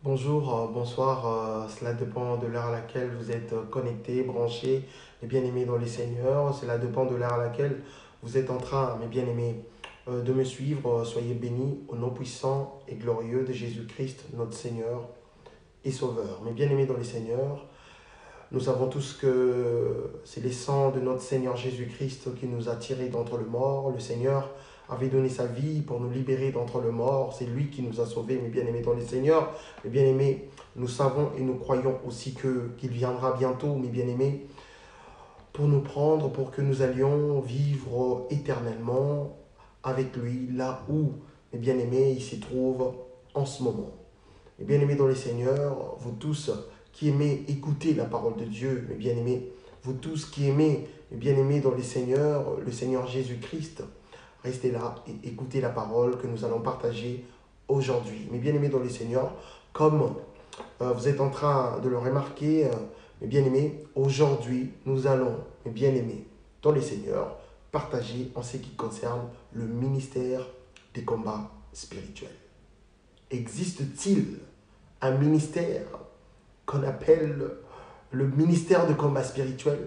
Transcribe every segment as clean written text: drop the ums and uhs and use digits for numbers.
Bonjour, bonsoir, cela dépend de l'heure à laquelle vous êtes connectés, branchés, mes bien-aimés dans les seigneurs. Cela dépend de l'heure à laquelle vous êtes en train, mes bien-aimés, de me suivre. Soyez bénis au nom puissant et glorieux de Jésus-Christ, notre Seigneur et Sauveur. Mes bien-aimés dans les seigneurs, nous savons tous que c'est le sang de notre Seigneur Jésus-Christ qui nous a tirés d'entre le mort. Le Seigneur avait donné sa vie pour nous libérer d'entre le mort. C'est lui qui nous a sauvés, mes bien-aimés dans les seigneurs. Mes bien-aimés, nous savons et nous croyons aussi qu'il viendra bientôt, mes bien-aimés, pour nous prendre, pour que nous allions vivre éternellement avec lui, là où, mes bien-aimés, il s'y trouve en ce moment. Mes bien-aimés dans les seigneurs, vous tous qui aimez écouter la parole de Dieu, mes bien-aimés, vous tous qui aimez, mes bien-aimés dans les seigneurs, le Seigneur Jésus-Christ, restez là et écoutez la parole que nous allons partager aujourd'hui. Mes bien-aimés dans les seigneurs, comme vous êtes en train de le remarquer, mes bien-aimés, aujourd'hui, nous allons, mes bien-aimés, dans les seigneurs, partager en ce qui concerne le ministère des combats spirituels. Existe-t-il un ministère qu'on appelle le ministère de combat spirituel?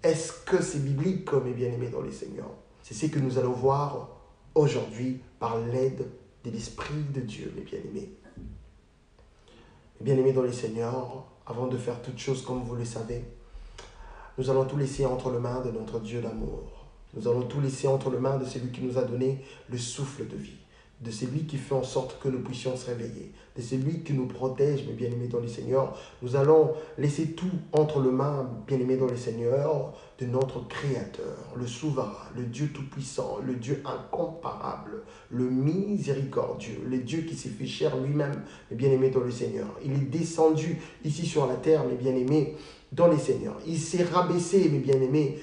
Est-ce que c'est biblique, mes bien-aimés dans les seigneurs? C'est ce que nous allons voir aujourd'hui par l'aide de l'Esprit de Dieu, mes bien-aimés. Mes bien-aimés dans les seigneurs, avant de faire toute chose comme vous le savez, nous allons tout laisser entre les mains de notre Dieu d'amour. Nous allons tout laisser entre les mains de celui qui nous a donné le souffle de vie, de celui qui fait en sorte que nous puissions se réveiller, de celui qui nous protège, mes bien-aimés dans les seigneurs. Nous allons laisser tout entre les mains, bien-aimés dans les seigneurs, de notre Créateur, le souverain, le Dieu tout-puissant, le Dieu incomparable, le miséricordieux, le Dieu qui s'est fait chair lui-même, mes bien-aimés dans le Seigneur. Il est descendu ici sur la terre, mes bien-aimés, dans les seigneurs. Il s'est rabaissé, mes bien-aimés,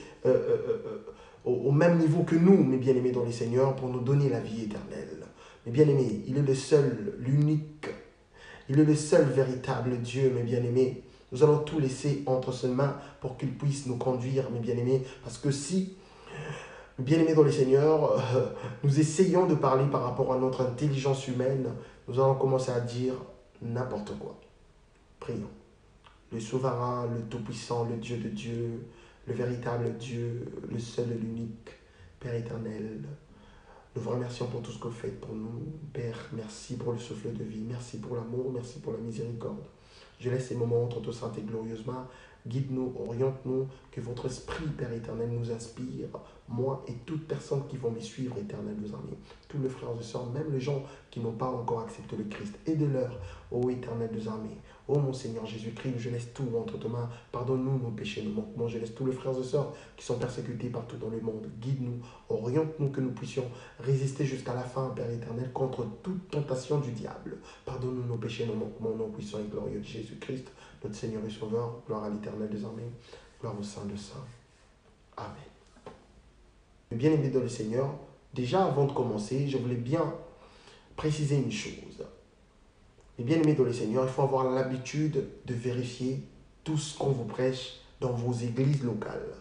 au même niveau que nous, mes bien-aimés dans les seigneurs, pour nous donner la vie éternelle. Mes bien-aimés, il est le seul, l'unique, il est le seul véritable Dieu, mes bien-aimés. Nous allons tout laisser entre ses mains pour qu'il puisse nous conduire, mes bien-aimés. Parce que si, mes bien-aimés dans les seigneurs, nous essayons de parler par rapport à notre intelligence humaine, nous allons commencer à dire n'importe quoi. Prions. Le souverain, le tout-puissant, le Dieu de Dieu, le véritable Dieu, le seul et l'unique, Père éternel. Nous vous remercions pour tout ce que vous faites pour nous. Père, merci pour le souffle de vie, merci pour l'amour, merci pour la miséricorde. Je laisse ces moments entre toi sainte et glorieusement. Guide-nous, oriente-nous, que votre esprit, Père éternel, nous inspire, moi et toute personne qui vont me suivre, éternel, nos amis, tous les frères et sœurs, même les gens qui n'ont pas encore accepté le Christ. Aide-leur, ô éternel des armées. Ô mon Seigneur Jésus-Christ, je laisse tout entre tes mains. Pardonne-nous nos péchés, nos manquements. Je laisse tous les frères et sœurs qui sont persécutés partout dans le monde. Guide-nous, oriente-nous, que nous puissions résister jusqu'à la fin, Père éternel, contre toute tentation du diable. Pardonne-nous nos péchés, nos manquements, nos puissants et glorieux de Jésus-Christ, notre Seigneur et Sauveur. Gloire à l'Éternel des armées. Gloire au Saint de Saints. Amen. Bien-aimés dans le Seigneur, déjà avant de commencer, je voulais bien préciser une chose. Et bien aimés dans le Seigneur, il faut avoir l'habitude de vérifier tout ce qu'on vous prêche dans vos églises locales,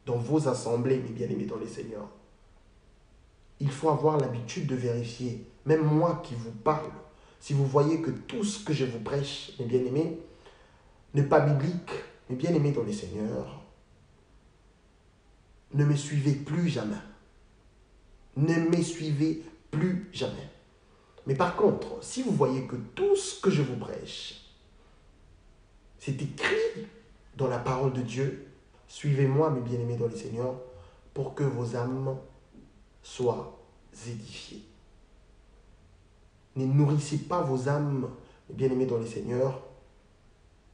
dans vos assemblées, mes bien-aimés dans le Seigneur. Il faut avoir l'habitude de vérifier, même moi qui vous parle, si vous voyez que tout ce que je vous prêche, mes bien-aimés, n'est pas biblique, mes bien-aimés dans le Seigneur, ne me suivez plus jamais. Ne me suivez plus jamais. Mais par contre, si vous voyez que tout ce que je vous prêche, c'est écrit dans la parole de Dieu, suivez-moi, mes bien-aimés dans le Seigneur, pour que vos âmes soient édifiées. Ne nourrissez pas vos âmes, mes bien-aimés dans le Seigneur,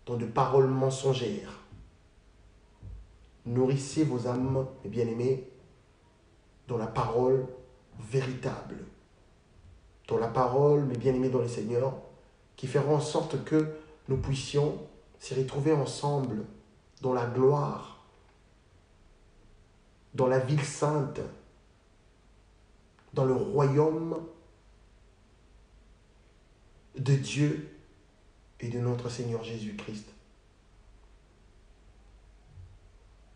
dans de paroles mensongères. Nourrissez vos âmes, mes bien-aimés, dans la parole véritable. Dans la parole, mes bien-aimés dans le Seigneur, qui feront en sorte que nous puissions se retrouver ensemble dans la gloire, dans la ville sainte, dans le royaume de Dieu et de notre Seigneur Jésus-Christ.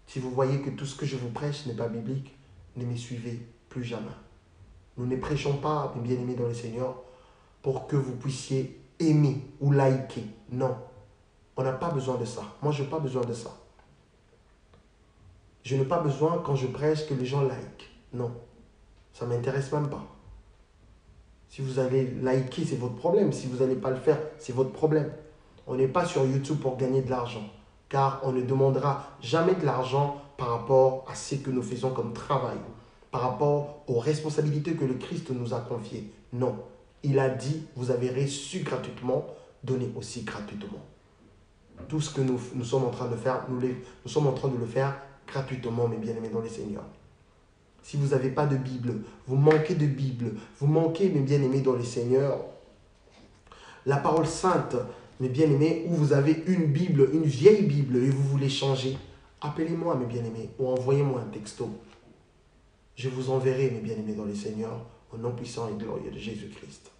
Si vous voyez que tout ce que je vous prêche n'est pas biblique, ne me suivez plus jamais. Nous ne prêchons pas, mes bien-aimés dans le Seigneur, pour que vous puissiez aimer ou liker. Non, on n'a pas besoin de ça. Moi, je n'ai pas besoin de ça. Je n'ai pas besoin, quand je prêche, que les gens like. Non, ça ne m'intéresse même pas. Si vous allez liker, c'est votre problème. Si vous n'allez pas le faire, c'est votre problème. On n'est pas sur YouTube pour gagner de l'argent, car on ne demandera jamais de l'argent par rapport à ce que nous faisons comme travail, par rapport aux responsabilités que le Christ nous a confiées. Non, il a dit, vous avez reçu gratuitement, donnez aussi gratuitement. Tout ce que nous sommes en train de faire, nous sommes en train de le faire gratuitement, mes bien-aimés dans les Seigneurs. Si vous n'avez pas de Bible, vous manquez de Bible, vous manquez, mes bien-aimés dans les Seigneurs, la parole sainte, mes bien-aimés, où vous avez une Bible, une vieille Bible, et vous voulez changer, appelez-moi, mes bien-aimés, ou envoyez-moi un texto. Je vous enverrai, mes bien-aimés dans les Seigneurs, au nom puissant et glorieux de Jésus-Christ.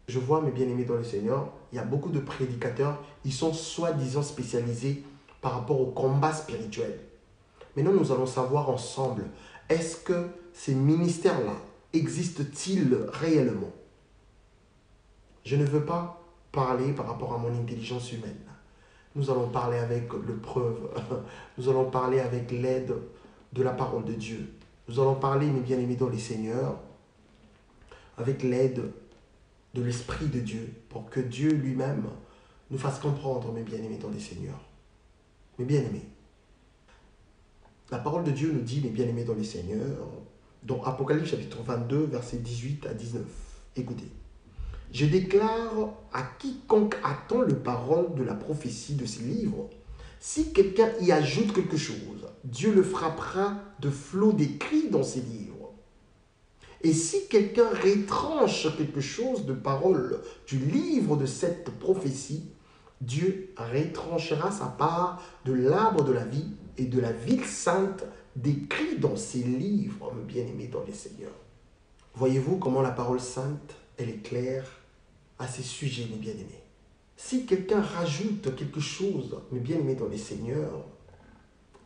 Je vois, mes bien-aimés dans le Seigneur, il y a beaucoup de prédicateurs, ils sont soi-disant spécialisés par rapport au combat spirituel. Maintenant, nous allons savoir ensemble, est-ce que ces ministères-là existent-ils réellement? Je ne veux pas parler par rapport à mon intelligence humaine. Nous allons parler avec le preuve, nous allons parler avec l'aide de la parole de Dieu. Nous allons parler, mes bien-aimés dans les Seigneurs, avec l'aide de l'Esprit de Dieu, pour que Dieu lui-même nous fasse comprendre, mes bien-aimés dans les Seigneurs. Mes bien-aimés, la parole de Dieu nous dit, mes bien-aimés dans les Seigneurs, dans Apocalypse chapitre 22, versets 18 à 19. Écoutez. Je déclare à quiconque attend les paroles de la prophétie de ces livres, si quelqu'un y ajoute quelque chose, Dieu le frappera de flots d'écrits dans ces livres. Et si quelqu'un retranche quelque chose de parole du livre de cette prophétie, Dieu retranchera sa part de l'arbre de la vie et de la ville sainte décrit dans ces livres, mes bien-aimés dans les Seigneurs. Voyez-vous comment la parole sainte, elle est claire à ces sujets, mes bien-aimés. Si quelqu'un rajoute quelque chose, mes bien-aimés dans les Seigneurs,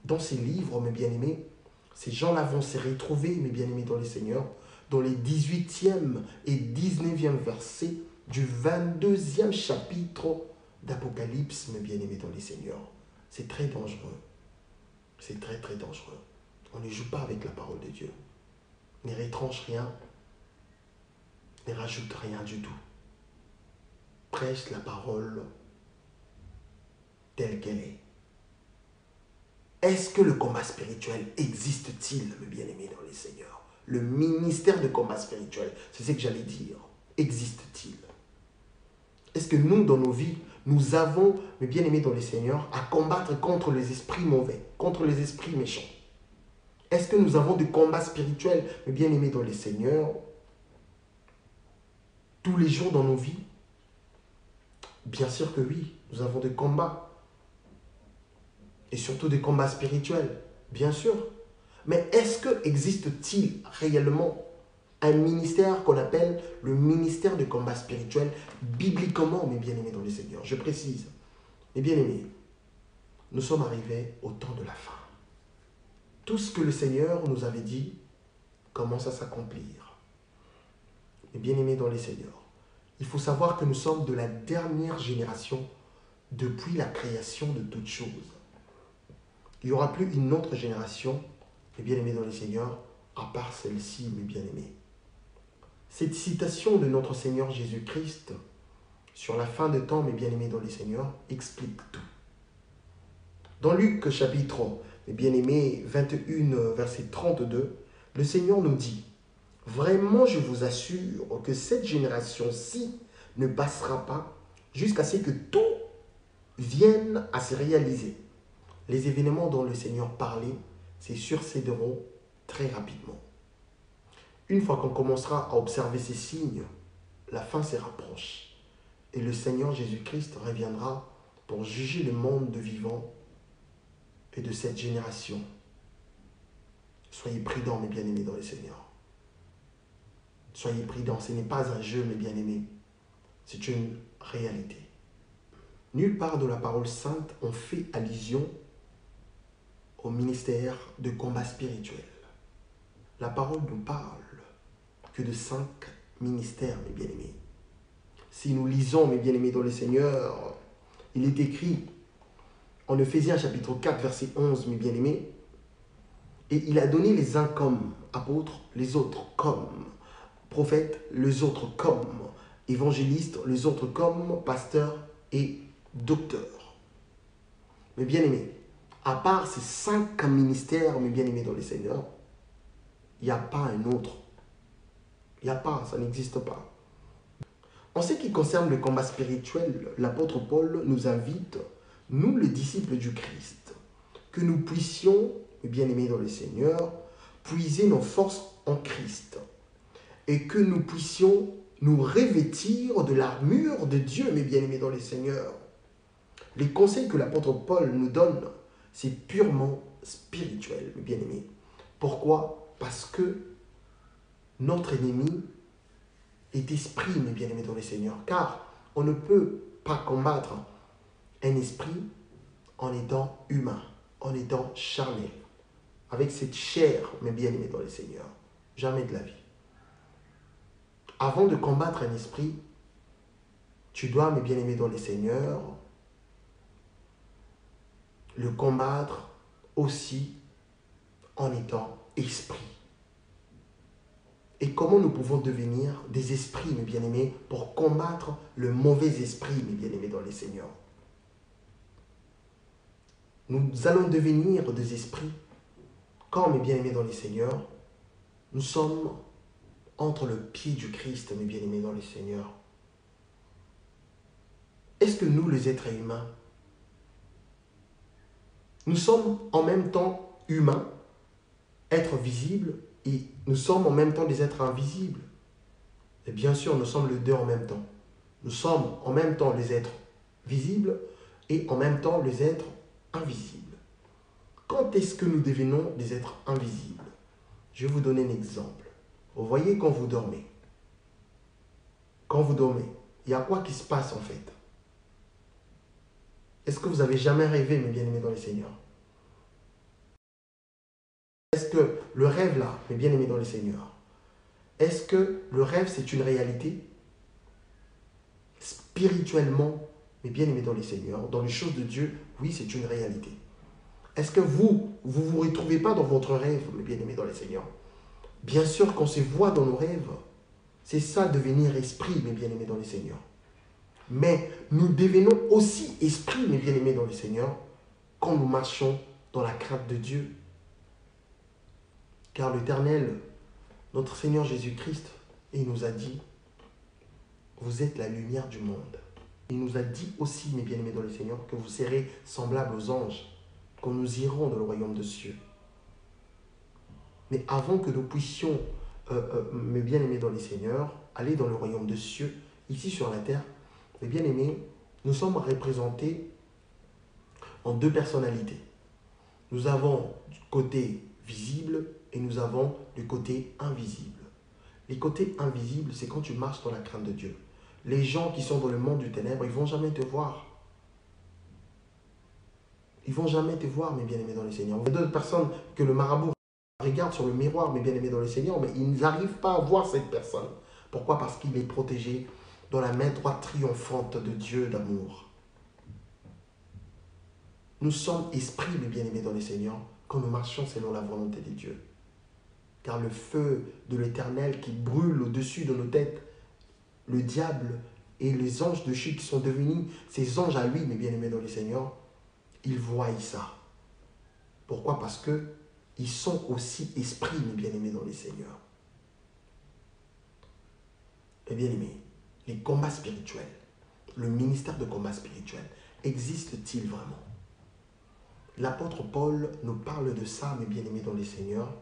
dans ces livres, mes bien-aimés, ces gens-là vont se retrouver, mes bien-aimés dans les Seigneurs, dans les 18e et 19e versets du 22e chapitre d'Apocalypse, mes bien-aimés dans les Seigneurs. C'est très dangereux. C'est très, très dangereux. On ne joue pas avec la parole de Dieu. Ne retranche rien, ne rajoute rien du tout. Prêche la parole telle qu'elle est. Est-ce que le combat spirituel existe-t-il, mes bien-aimés dans les Seigneurs? Le ministère de combat spirituel, c'est ce que j'allais dire. Existe-t-il? Est-ce que nous, dans nos vies, nous avons, mes bien-aimés dans les Seigneurs, à combattre contre les esprits mauvais, contre les esprits méchants? Est-ce que nous avons des combats spirituels, mes bien-aimés dans les Seigneurs, tous les jours dans nos vies? Bien sûr que oui, nous avons des combats. Et surtout des combats spirituels, bien sûr. Mais est-ce que existe-t-il réellement un ministère qu'on appelle le ministère de combat spirituel, bibliquement, mes bien-aimés dans les Seigneurs? Je précise, mes bien-aimés, nous sommes arrivés au temps de la fin. Tout ce que le Seigneur nous avait dit commence à s'accomplir. Mes bien-aimés dans les Seigneurs, il faut savoir que nous sommes de la dernière génération depuis la création de toutes choses. Il n'y aura plus une autre génération, mes bien-aimés dans les Seigneurs, à part celle-ci, mes bien-aimés. Cette citation de notre Seigneur Jésus-Christ sur la fin de temps, mes bien-aimés dans les Seigneurs, explique tout. Dans Luc chapitre, mes bien-aimés, 21, verset 32, le Seigneur nous dit, « Vraiment, je vous assure que cette génération-ci ne passera pas jusqu'à ce que tout vienne à se réaliser. » Les événements dont le Seigneur parlait se succéderont très rapidement. Une fois qu'on commencera à observer ces signes, la fin se rapproche et le Seigneur Jésus-Christ reviendra pour juger le monde de vivants et de cette génération. Soyez prudents, mes bien-aimés dans le Seigneur. Soyez prudents, ce n'est pas un jeu, mes bien-aimés, c'est une réalité. Nulle part de la parole sainte on fait allusion au ministère de combat spirituel. La parole nous parle que de 5 ministères, mes bien-aimés. Si nous lisons, mes bien-aimés dans le Seigneur, il est écrit en Ephésiens chapitre 4, verset 11, mes bien-aimés, et il a donné les uns comme apôtres, les autres comme prophètes, les autres comme évangélistes, les autres comme pasteurs et docteurs. Mes bien-aimés, à part ces 5 ministères, mes bien-aimés dans le Seigneur, il n'y a pas un autre. Il n'y a pas, ça n'existe pas. En ce qui concerne le combat spirituel, l'apôtre Paul nous invite, nous les disciples du Christ, que nous puissions, mes bien-aimés dans le Seigneur, puiser nos forces en Christ et que nous puissions nous revêtir de l'armure de Dieu, mes bien-aimés dans le Seigneur. Les conseils que l'apôtre Paul nous donne, c'est purement spirituel, mes bien-aimés. Pourquoi? Parce que notre ennemi est esprit, mes bien-aimés dans le Seigneur. Car on ne peut pas combattre un esprit en étant humain, en étant charnel, avec cette chair, mes bien-aimés dans le Seigneur. Jamais de la vie. Avant de combattre un esprit, tu dois, mes bien-aimés dans le Seigneur, le combattre aussi en étant esprit. Et comment nous pouvons devenir des esprits, mes bien-aimés, pour combattre le mauvais esprit, mes bien-aimés dans le Seigneur. Nous allons devenir des esprits quand, mes bien-aimés dans le Seigneur, nous sommes entre le pied du Christ, mes bien-aimés dans le Seigneur. Est-ce que nous, les êtres humains, nous sommes en même temps humains, êtres visibles, et nous sommes en même temps des êtres invisibles? Et bien sûr, nous sommes les deux en même temps. Nous sommes en même temps les êtres visibles et en même temps les êtres invisibles. Quand est-ce que nous devenons des êtres invisibles? Je vais vous donner un exemple. Vous voyez quand vous dormez. Quand vous dormez, il y a quoi qui se passe en fait? Est-ce que vous avez jamais rêvé, mes bien-aimés dans le Seigneur? Est-ce que le rêve là, mes bien-aimés dans le Seigneur, est-ce que le rêve c'est une réalité? Spirituellement, mes bien-aimés dans le Seigneur, dans les choses de Dieu, oui, c'est une réalité. Est-ce que vous vous retrouvez pas dans votre rêve, mes bien-aimés dans le Seigneur? Bien sûr qu'on se voit dans nos rêves. C'est ça, devenir esprit, mes bien-aimés dans le Seigneur. Mais nous devenons aussi esprit, mes bien-aimés dans le Seigneur, quand nous marchons dans la crainte de Dieu. Car l'Éternel, notre Seigneur Jésus-Christ, il nous a dit, vous êtes la lumière du monde. Il nous a dit aussi, mes bien-aimés dans le Seigneur, que vous serez semblables aux anges, quand nous irons dans le royaume des cieux. Mais avant que nous puissions, mes bien-aimés dans le Seigneur, aller dans le royaume des cieux, ici sur la terre, mes bien-aimés, nous sommes représentés en 2 personnalités. Nous avons du côté visible et nous avons le côté invisible. Les côtés invisibles, c'est quand tu marches dans la crainte de Dieu. Les gens qui sont dans le monde du ténèbre, ils ne vont jamais te voir. Ils ne vont jamais te voir, mes bien-aimés dans le Seigneur. Il y a d'autres personnes que le marabout regarde sur le miroir, mes bien-aimés dans le Seigneur, mais ils n'arrivent pas à voir cette personne. Pourquoi? Parce qu'il est protégé dans la main droite triomphante de Dieu d'amour. Nous sommes esprits, mes bien-aimés dans le Seigneur, quand nous marchons selon la volonté de Dieu. Car le feu de l'Éternel qui brûle au-dessus de nos têtes, le diable et les anges de chute qui sont devenus ces anges à lui, mes bien-aimés dans le Seigneur, ils voient ça. Pourquoi? Parce qu'ils sont aussi esprits, mes bien-aimés dans le Seigneur. Mes bien-aimés, les combats spirituels, le ministère de combat spirituel, existe-t-il vraiment? L'apôtre Paul nous parle de ça, mes bien-aimés dans le Seigneur,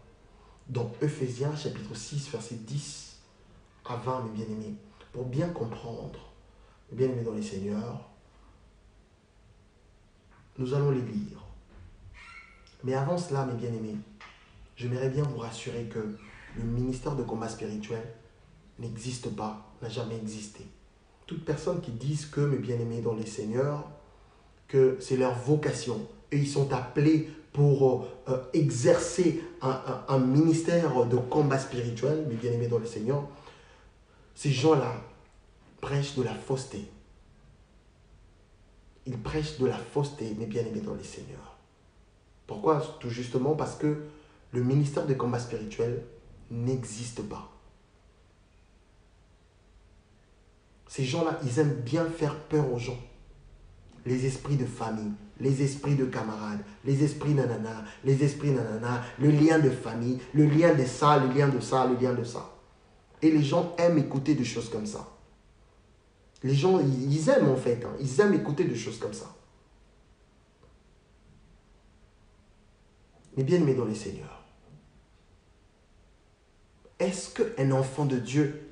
dans Ephésiens chapitre 6, verset 10 à 20, mes bien-aimés. Pour bien comprendre, mes bien-aimés dans le Seigneur, nous allons les lire. Mais avant cela, mes bien-aimés, j'aimerais bien vous rassurer que le ministère de combat spirituel n'existe pas, n'a jamais existé. Toute personne qui disent que, mes bien-aimés dans le Seigneur, que c'est leur vocation, et ils sont appelés pour exercer un ministère de combat spirituel, mes bien-aimés dans le Seigneur, ces gens-là prêchent de la fausseté. Ils prêchent de la fausseté, mes bien-aimés dans les seigneurs. Pourquoi? Tout justement parce que le ministère de combat spirituel n'existe pas. Ces gens-là, ils aiment bien faire peur aux gens. Les esprits de famille, les esprits de camarades, les esprits nanana, les esprits nanana, le lien de famille, le lien de ça, le lien de ça, le lien de ça. Et les gens aiment écouter des choses comme ça. Les gens, ils aiment en fait, hein, ils aiment écouter des choses comme ça. Mais bien aimé dans les seigneurs, est-ce qu'un enfant de Dieu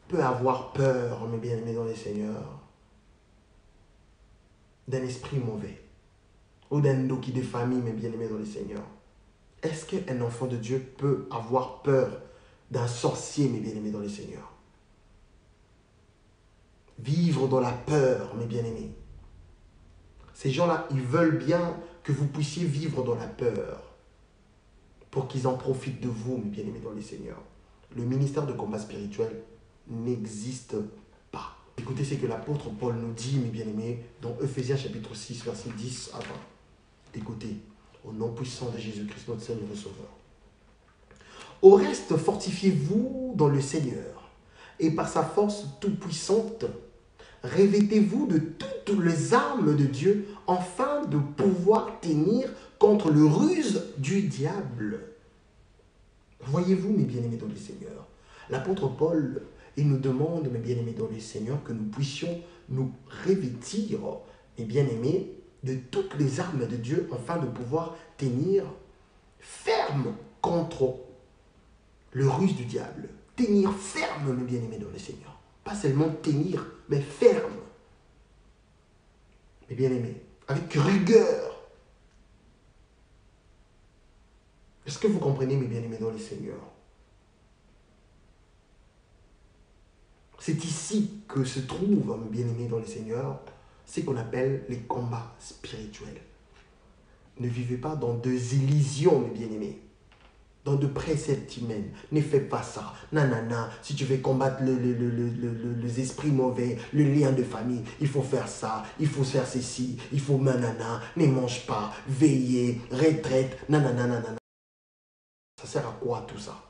peut avoir peur, mes bien-aimés dans les seigneurs, d'un esprit mauvais ou d'un doki de famille, mes bien-aimés dans les seigneurs? Est-ce qu'un enfant de Dieu peut avoir peur d'un sorcier, mes bien-aimés dans les seigneurs? Vivre dans la peur, mes bien-aimés. Ces gens-là, ils veulent bien que vous puissiez vivre dans la peur pour qu'ils en profitent de vous, mes bien-aimés dans les seigneurs. Le ministère de combat spirituel n'existe pas. Écoutez ce que l'apôtre Paul nous dit, mes bien-aimés, dans Ephésiens chapitre 6, verset 10 à 20. Écoutez, au nom puissant de Jésus-Christ, notre Seigneur et Sauveur. Au reste, fortifiez-vous dans le Seigneur, et par sa force toute-puissante, revêtez-vous de toutes les armes de Dieu, afin de pouvoir tenir contre le ruse du diable. Voyez-vous, mes bien-aimés dans le Seigneur, l'apôtre Paul, il nous demande, mes bien-aimés dans le Seigneur, que nous puissions nous revêtir, mes bien-aimés, de toutes les armes de Dieu, afin de pouvoir tenir ferme contre le ruse du diable. Tenir ferme, mes bien-aimés dans le Seigneur. Pas seulement tenir, mais ferme. Mes bien-aimés, avec rigueur. Est-ce que vous comprenez, mes bien-aimés dans le Seigneur? C'est ici que se trouve, mes bien-aimés dans le Seigneur, ce qu'on appelle les combats spirituels. Ne vivez pas dans des illusions, mes bien-aimés, dans de préceptes humains. Ne fais pas ça. Nanana, si tu veux combattre les esprits mauvais, le lien de famille, il faut faire ça, il faut faire ceci, il faut nanana, ne mange pas, veiller, retraite, nanana, nanana. Ça sert à quoi tout ça?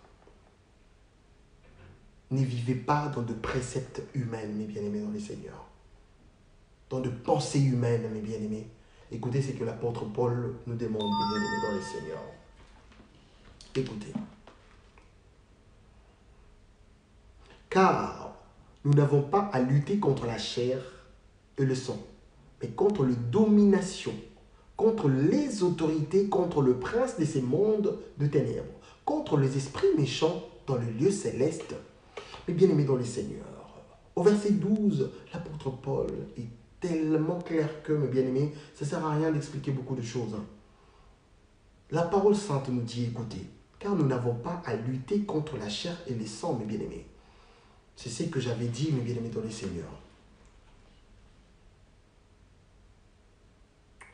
Ne vivez pas dans de préceptes humains, mes bien-aimés dans les seigneurs. Dans de pensées humaines, mes bien-aimés. Écoutez ce que l'apôtre Paul nous demande, mes bien-aimés dans les seigneurs. Écoutez. Car nous n'avons pas à lutter contre la chair et le sang, mais contre les dominations, contre les autorités, contre le prince de ces mondes de ténèbres, contre les esprits méchants dans le lieu céleste. Mais bien aimés dans les seigneurs, au verset 12, l'apôtre Paul est tellement clair que, mes bien-aimés, ça ne sert à rien d'expliquer beaucoup de choses. La parole sainte nous dit, écoutez, car nous n'avons pas à lutter contre la chair et le sang, mes bien-aimés. C'est ce que j'avais dit, mes bien-aimés dans les seigneurs.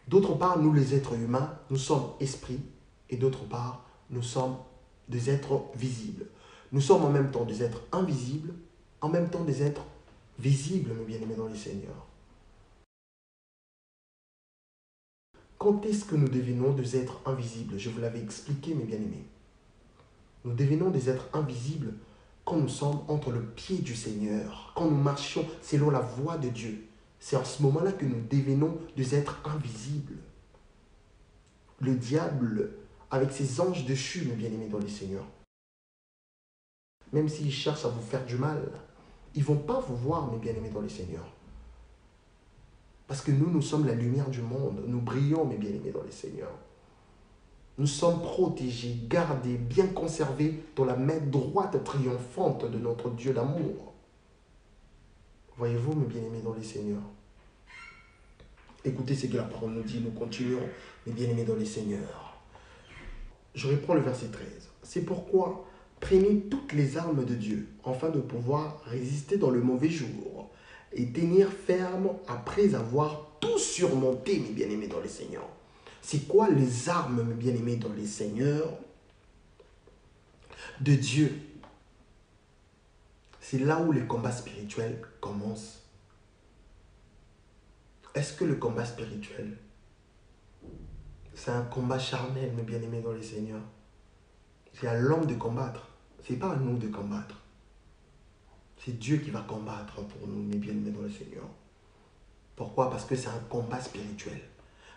D'autre part, nous les êtres humains, nous sommes esprits, et d'autre part, nous sommes des êtres visibles. Nous sommes en même temps des êtres invisibles, en même temps des êtres visibles, mes bien-aimés dans les seigneurs. Quand est-ce que nous devenons des êtres invisibles? Je vous l'avais expliqué, mes bien-aimés. Nous devenons des êtres invisibles quand nous sommes entre le pied du Seigneur, quand nous marchons selon la voie de Dieu. C'est en ce moment-là que nous devenons des êtres invisibles. Le diable, avec ses anges déchus, mes bien-aimés dans les seigneurs, même s'ils cherchent à vous faire du mal, ils ne vont pas vous voir, mes bien-aimés dans les seigneurs. Parce que nous sommes la lumière du monde. Nous brillons, mes bien-aimés dans les seigneurs. Nous sommes protégés, gardés, bien conservés dans la main droite triomphante de notre Dieu d'amour. Voyez-vous, mes bien-aimés dans les seigneurs. Écoutez ce que la parole nous dit, nous continuons, mes bien-aimés dans les seigneurs. Je reprends le verset 13. C'est pourquoi prenez toutes les armes de Dieu, afin de pouvoir résister dans le mauvais jour, et tenir ferme après avoir tout surmonté, mes bien-aimés dans les seigneurs. C'est quoi les armes, mes bien-aimés dans les seigneurs, de Dieu? C'est là où le combat spirituel commence. Est-ce que le combat spirituel, c'est un combat charnel, mes bien-aimés dans le Seigneur? C'est à l'homme de combattre. Ce n'est pas à nous de combattre. C'est Dieu qui va combattre pour nous, mes bien-aimés dans le Seigneur. Pourquoi? Parce que c'est un combat spirituel.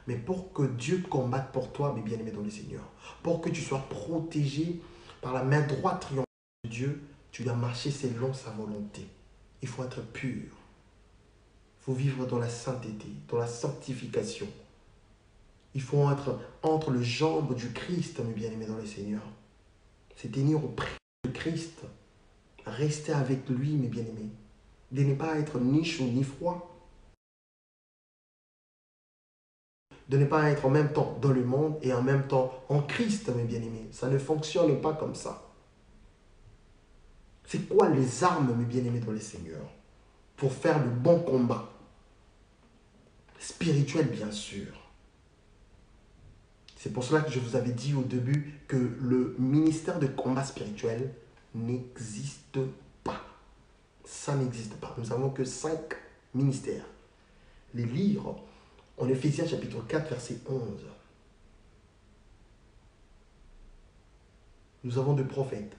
Mais pour que Dieu combatte pour toi, mes bien-aimés dans le Seigneur, pour que tu sois protégé par la main droite triomphante de Dieu, tu dois marcher selon sa volonté. Il faut être pur. Il faut vivre dans la sainteté, dans la sanctification. Il faut être entre les jambes du Christ, mes bien-aimés dans le Seigneur. C'est tenir auprès de Christ. Rester avec lui, mes bien-aimés. De ne pas être ni chaud ni froid. De ne pas être en même temps dans le monde et en même temps en Christ, mes bien-aimés. Ça ne fonctionne pas comme ça. C'est quoi les armes, mes bien-aimés dans le Seigneur, pour faire le bon combat? Spirituel, bien sûr. C'est pour cela que je vous avais dit au début que le ministère de combat spirituel n'existe pas. Ça n'existe pas. Nous n'avons que 5 ministères. Les lire en Éphésiens chapitre 4, verset 11. Nous avons des prophètes,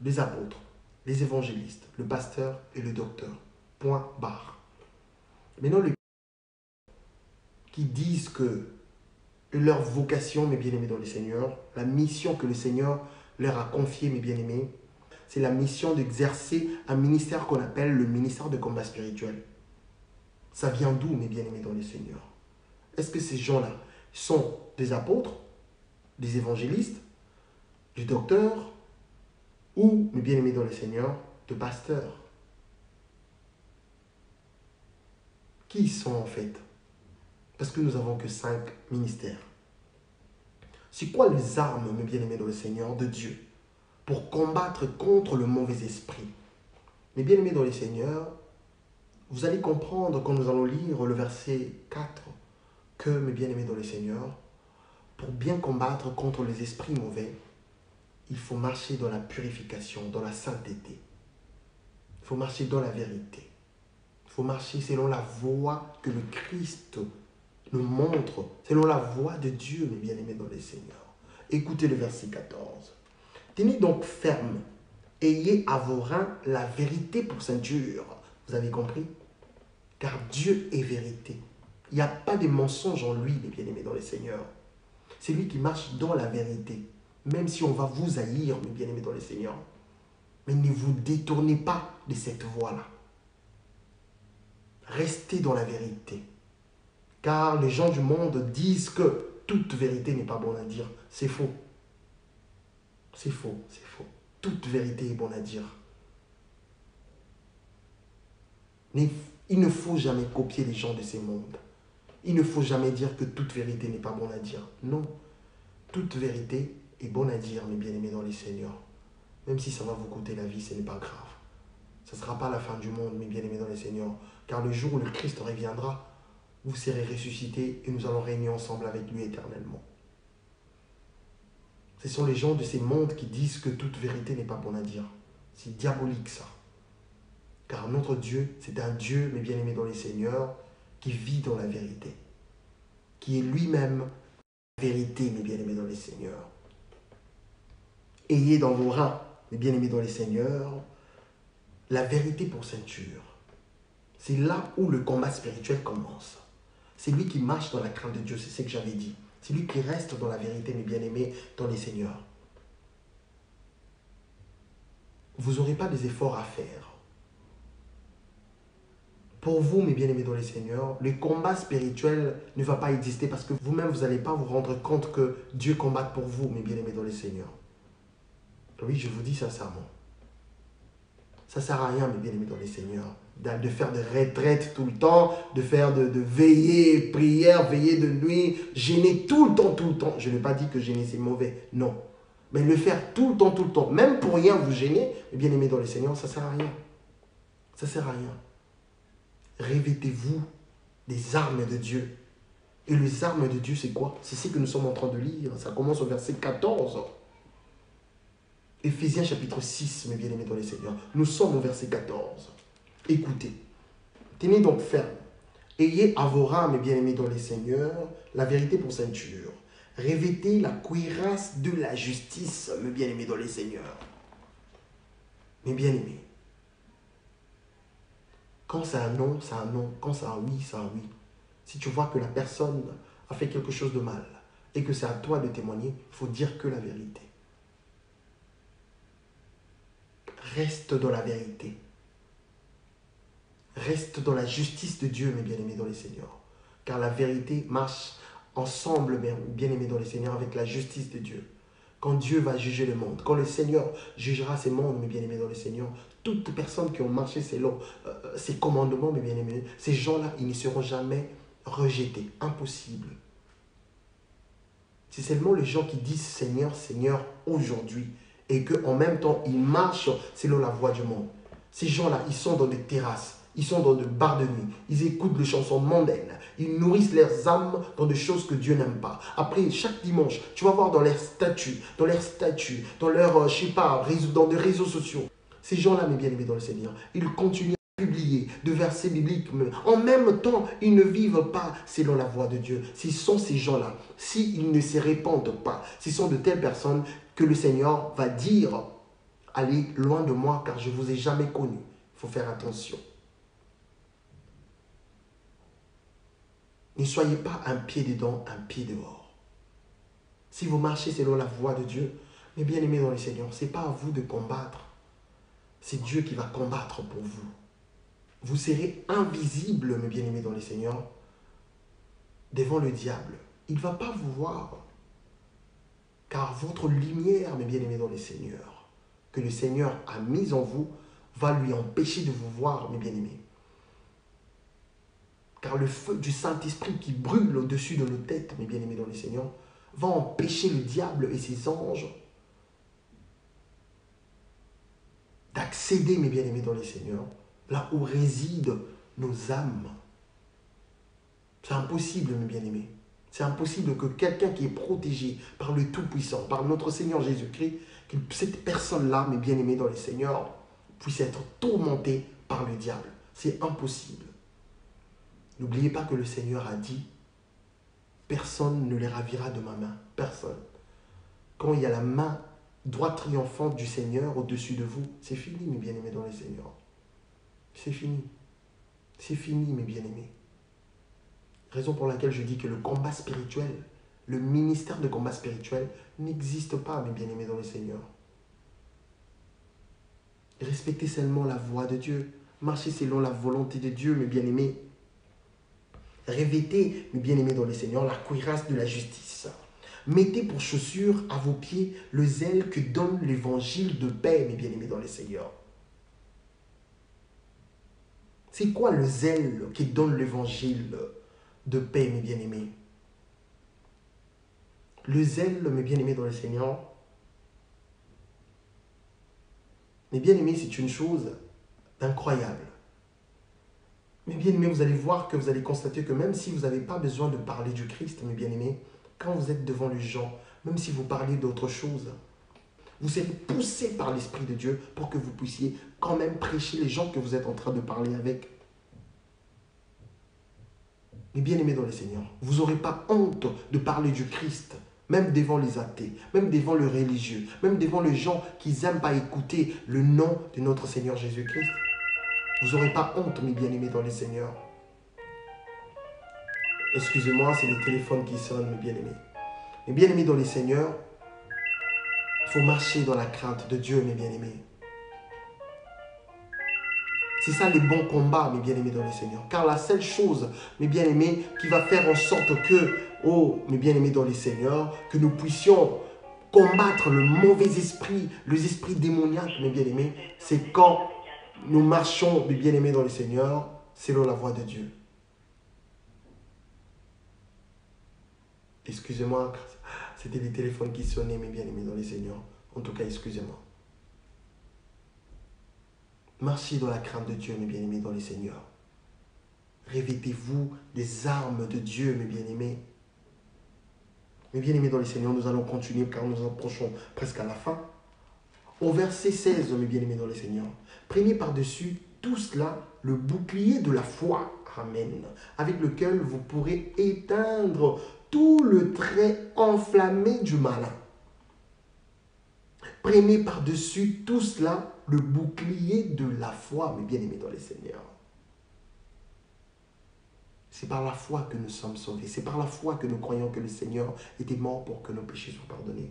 les apôtres, les évangélistes, le pasteur et le docteur. Point barre. Maintenant, les qui disent que leur vocation, mes bien-aimés dans le Seigneur, la mission que le Seigneur leur a confiée, mes bien-aimés, c'est la mission d'exercer un ministère qu'on appelle le ministère de combat spirituel. Ça vient d'où, mes bien-aimés dans le Seigneur? Est-ce que ces gens-là sont des apôtres, des évangélistes, des docteurs ou, mes bien-aimés dans le Seigneur, de pasteurs? Qui ils sont en fait? Parce que nous n'avons que 5 ministères. C'est quoi les armes, mes bien-aimés dans le Seigneur, de Dieu pour combattre contre le mauvais esprit? Mes bien-aimés dans le Seigneur, vous allez comprendre quand nous allons lire le verset 4 que, mes bien-aimés dans le Seigneur, pour bien combattre contre les esprits mauvais, il faut marcher dans la purification, dans la sainteté. Il faut marcher dans la vérité. Il faut marcher selon la voie que le Christ nous montre, selon la voie de Dieu, mes bien-aimés dans le Seigneur. Écoutez le verset 14. Tenez donc ferme, ayez à vos reins la vérité pour ceinture. Vous avez compris? Car Dieu est vérité. Il n'y a pas de mensonge en lui, mes bien-aimés dans le Seigneur. C'est lui qui marche dans la vérité. Même si on va vous haïr, mes bien-aimés dans le Seigneur. Mais ne vous détournez pas de cette voie-là. Restez dans la vérité. Car les gens du monde disent que toute vérité n'est pas bonne à dire. C'est faux. C'est faux, c'est faux. Toute vérité est bonne à dire. Mais il ne faut jamais copier les gens de ces mondes. Il ne faut jamais dire que toute vérité n'est pas bonne à dire. Non. Toute vérité est bonne à dire, mes bien-aimés dans les Seigneurs. Même si ça va vous coûter la vie, ce n'est pas grave. Ce ne sera pas la fin du monde, mes bien-aimés dans les Seigneurs. Car le jour où le Christ reviendra, vous serez ressuscités et nous allons régner ensemble avec lui éternellement. Ce sont les gens de ces mondes qui disent que toute vérité n'est pas bonne à dire. C'est diabolique ça. Car notre Dieu, c'est un Dieu, mes bien-aimés dans les Seigneurs, qui vit dans la vérité. Qui est lui-même la vérité, mes bien-aimés dans les Seigneurs. Ayez dans vos reins, mes bien-aimés dans les Seigneurs, la vérité pour ceinture. C'est là où le combat spirituel commence. C'est lui qui marche dans la crainte de Dieu, c'est ce que j'avais dit. C'est lui qui reste dans la vérité, mes bien-aimés, dans les Seigneurs. Vous n'aurez pas des efforts à faire. Pour vous, mes bien-aimés dans les Seigneurs, le combat spirituel ne va pas exister parce que vous-même, vous n'allez pas vous rendre compte que Dieu combat pour vous, mes bien-aimés dans les Seigneurs. Oui, je vous dis sincèrement. Ça ne sert à rien, mes bien-aimés dans les Seigneurs, de faire des retraites tout le temps, de faire de veillées, prières, veillées de nuit, gêner tout le temps, tout le temps. Je n'ai pas dit que gêner c'est mauvais, non. Mais le faire tout le temps, même pour rien vous gêner, mes bien-aimés dans les Seigneurs, ça ne sert à rien. Ça ne sert à rien. Revêtez-vous des armes de Dieu. Et les armes de Dieu, c'est quoi? C'est ce que nous sommes en train de lire. Ça commence au verset 14. Éphésiens chapitre 6, mes bien-aimés dans les Seigneurs. Nous sommes au verset 14. Écoutez. Tenez donc ferme. Ayez à vos reins, mes bien-aimés dans les Seigneurs, la vérité pour ceinture. Revêtez la cuirasse de la justice, mes bien-aimés dans les Seigneurs. Mes bien-aimés. Quand c'est un non, c'est un non. Quand c'est un oui, c'est un oui. Si tu vois que la personne a fait quelque chose de mal et que c'est à toi de témoigner, il faut dire que la vérité. Reste dans la vérité. Reste dans la justice de Dieu, mes bien-aimés dans les Seigneurs. Car la vérité marche ensemble, mes bien-aimés dans les Seigneurs, avec la justice de Dieu. Quand Dieu va juger le monde, quand le Seigneur jugera ces mondes, mes bien-aimés dans les Seigneurs, toutes personnes qui ont marché selon ses commandements, mes bien-aimés, ces gens-là, ils ne seront jamais rejetés. Impossible. C'est seulement les gens qui disent Seigneur, Seigneur, aujourd'hui, et qu'en même temps, ils marchent selon la voie du monde. Ces gens-là, ils sont dans des terrasses, ils sont dans des bars de nuit, ils écoutent des chansons mondaines, ils nourrissent leurs âmes dans des choses que Dieu n'aime pas. Après, chaque dimanche, tu vas voir dans leurs statuts, dans leurs, je sais pas, dans des réseaux sociaux. Ces gens-là, mes bien-aimés dans le Seigneur, ils continuent à publier de versets bibliques, mais en même temps, ils ne vivent pas selon la voie de Dieu. Ce sont ces gens-là, s'ils ne se répandent pas, ce sont de telles personnes que le Seigneur va dire « Allez loin de moi, car je ne vous ai jamais connu. » Il faut faire attention. Ne soyez pas un pied dedans, un pied dehors. Si vous marchez selon la voie de Dieu, mes bien-aimés dans le Seigneur, ce n'est pas à vous de combattre. C'est Dieu qui va combattre pour vous. Vous serez invisible, mes bien-aimés dans le Seigneur, devant le diable. Il ne va pas vous voir. Car votre lumière, mes bien-aimés dans le Seigneur, que le Seigneur a mise en vous, va lui empêcher de vous voir, mes bien-aimés. Car le feu du Saint-Esprit qui brûle au-dessus de nos têtes, mes bien-aimés dans le Seigneur, va empêcher le diable et ses anges d'accéder, mes bien-aimés dans le Seigneur, là où résident nos âmes. C'est impossible, mes bien-aimés. C'est impossible que quelqu'un qui est protégé par le Tout-Puissant, par notre Seigneur Jésus-Christ, que cette personne-là, mes bien-aimés dans le Seigneur, puisse être tourmentée par le diable. C'est impossible. N'oubliez pas que le Seigneur a dit, personne ne les ravira de ma main. Personne. Quand il y a la main droite triomphante du Seigneur au-dessus de vous, c'est fini, mes bien-aimés dans le Seigneur. C'est fini. C'est fini, mes bien-aimés. Raison pour laquelle je dis que le combat spirituel, le ministère de combat spirituel n'existe pas, mes bien-aimés dans le Seigneur. Respectez seulement la voie de Dieu. Marchez selon la volonté de Dieu, mes bien-aimés. Revêtez, mes bien-aimés dans le Seigneur, la cuirasse de la justice. Mettez pour chaussure à vos pieds le zèle que donne l'évangile de paix, mes bien-aimés dans le Seigneur. C'est quoi le zèle qui donne l'évangile de paix, mes bien-aimés? Le zèle, mes bien-aimés dans le Seigneur, mes bien-aimés, c'est une chose incroyable. Mes bien-aimés, vous allez voir que vous allez constater que même si vous n'avez pas besoin de parler du Christ, mes bien-aimés, quand vous êtes devant les gens, même si vous parlez d'autre chose, vous serez poussé par l'Esprit de Dieu pour que vous puissiez quand même prêcher les gens que vous êtes en train de parler avec. Mes bien-aimés dans le Seigneur, vous n'aurez pas honte de parler du Christ, même devant les athées, même devant les religieux, même devant les gens qui n'aiment pas écouter le nom de notre Seigneur Jésus-Christ. Vous n'aurez pas honte, mes bien-aimés dans le Seigneur. Excusez-moi, c'est le téléphone qui sonne, mes bien-aimés. Mes bien-aimés dans le Seigneur, il faut marcher dans la crainte de Dieu, mes bien-aimés. C'est ça les bons combats, mes bien-aimés dans le Seigneur. Car la seule chose, mes bien-aimés, qui va faire en sorte que, oh, mes bien-aimés dans le Seigneur, que nous puissions combattre le mauvais esprit, les esprits démoniaques, mes bien-aimés, c'est quand nous marchons, mes bien-aimés dans le Seigneur, selon la voie de Dieu. Excusez-moi, c'était les téléphones qui sonnaient, mes bien-aimés dans le Seigneur. En tout cas, excusez-moi. Marchez dans la crainte de Dieu, mes bien-aimés, dans le Seigneur. Revêtez-vous des armes de Dieu, mes bien-aimés. Mes bien-aimés dans le Seigneur, nous allons continuer car nous approchons presque à la fin. Au verset 16, mes bien-aimés dans le Seigneur, prenez par-dessus tout cela le bouclier de la foi, amen, avec lequel vous pourrez éteindre tout le trait enflammé du malin. Prenez par-dessus tout cela le bouclier de la foi, mes bien-aimés dans le Seigneur. C'est par la foi que nous sommes sauvés. C'est par la foi que nous croyons que le Seigneur était mort pour que nos péchés soient pardonnés.